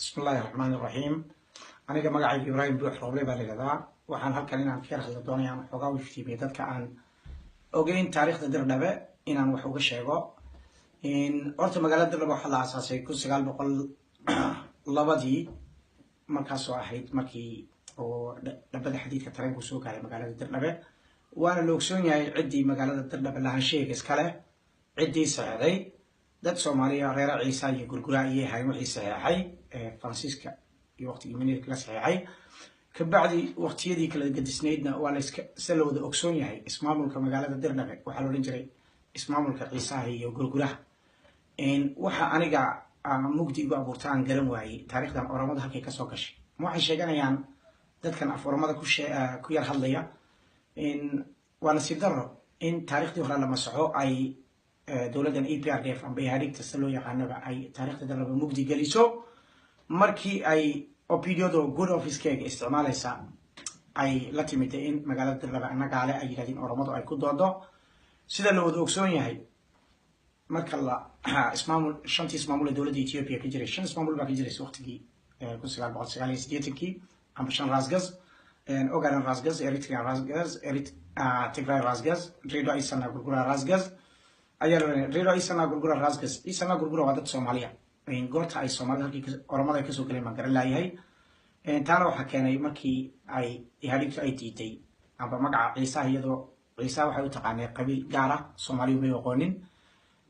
بسم الله الرحمن الرحيم. أنا كما قاعد إبراهيم بروح روبلي بالغدا وحن هالكلام عن كير هذا الدنيا عن حقاوي في بيتك عن أوجين تاريخ الدرنبة إن عن وحوق الشيء إن أرت مجال الدرنبة حلا أساسي كل سجال بقول الله بدي مركز واحد مكي أو لبدأ حديث كترين بسوق على مجال الدرنبة وأنا لوكسون يعني عدي مجال الدرنبة اللي هنشيء إسكاله عدي سعري dad Soomaaliya reer Ciisa iyo gurguraayay hay wixii saxeexay Francisca iyo waqtigii minir kala saxeexay ka bacdi waqtiyadii kala gadisneedna waa la iska salowda ogsoon yahay ismaamulka magaalada Dirnabe waxa loo jiray ismaamulka Ciisa iyo gurguraha waxa aniga mugdi ugu abuurtaan garan waayay taariikhdan oramada halkay ka soo gashay waxay sheeganayaan dadkan aforamada ku yar hadlaya waa nasiib darro in taariikhdii hore la masaxo ay dowladdan EPRDF amba hay'adda salo yaqaanaba ay taariikhda dalaba mugdi galiso markii ay opidiodo good office-keega isticmaalaysa ay la timid in magaalada dalaba anaga ale ay yiraahdeen oramadu ay ku doodo sida loo wada ogsoon yahay marka la shantii ismaamul dowladda Ethiopia ka jiray shan ismaamul baa ka jiray waqtigii 1989 amba shan Rasgaz Ogaden Rasgaz Eritrea Rasgaz Tigray Rasgaz Redwa Isana Gurgura Rasgaz ayaa reero isana gurgura Rasgaz isana gurgura wadad Soomaaliya goorta ay Soomaalida halkii oramada ka soo galeen ma garan laayahay taana waxa keenay markii ay hay'addu ay diiday amba magaca Ciisa iyadoo Ciisa waxay u taqaanay qabiil gaar ah Soomaaliya bay aqoonin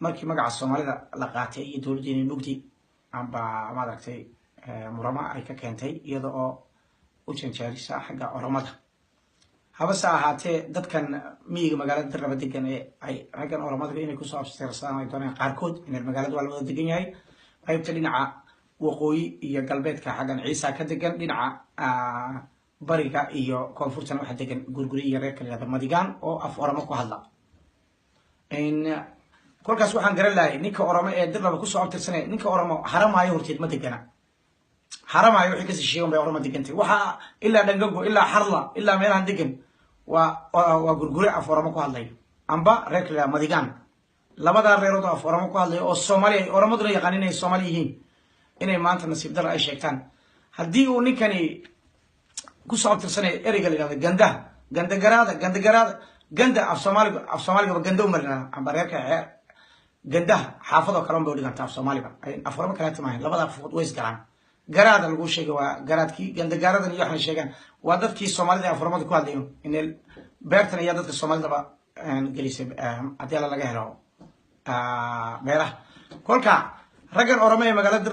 markii magaca Soomaalida la qaatay iyo dowladda mugdi amba maaragtay murama ay ka keentay iyadoo u janjeerisa xagga oramada habase ahaatee dadkan miyiga magaalada Dirnabe degan ay raggan oramada inay ku soo abtirsadaan ay doonayaan qaarkood in magaalada waa la wada degan yahay qaybta dhinaca waqooyi iyo galbeedka xaggan Ciisa ka degan dhinaca bariga iyo koonfurtana waxa degan gurguri iyo reer kale Madigaan oo af oramo ku hadla kolkaas waxaan garan lahay ninka oramo ee Dirnabe ku soo abtirsanay ninka oramo haramaayo horteed ma degana haramaayo wixii ka sii sheegan bay oramo degantay waxa ilaa dhangago ilaa xarla ilaa meelahan degan waa gurgure af oramo ku hadlay amba reer kale Madigaan labada reerood af oramo ku hadlay oo Soomaaliya oramaduna yaqaan inay Soomaali yihiin inay maanta nasiib dar ay sheegtaan hadii uu ninkani ku soo abtirsanay ereyga la yiraahdo ganda af Soomaaliga ganda umarna amba reerka ganda xaafado kale oo dhiganta af Soomaaliga ay af oramo kala timaayeen labada afood way isgalaan garaad lagu sheegay waa garaadkii gandagaradan iyo waxay sheegaan waa dadkii Soomaalida aforamada ku hadlayo in beertan iyo dadka Soomaalida ba galisay hadii laga helo meelaha kolka raggan oramo ee magaalada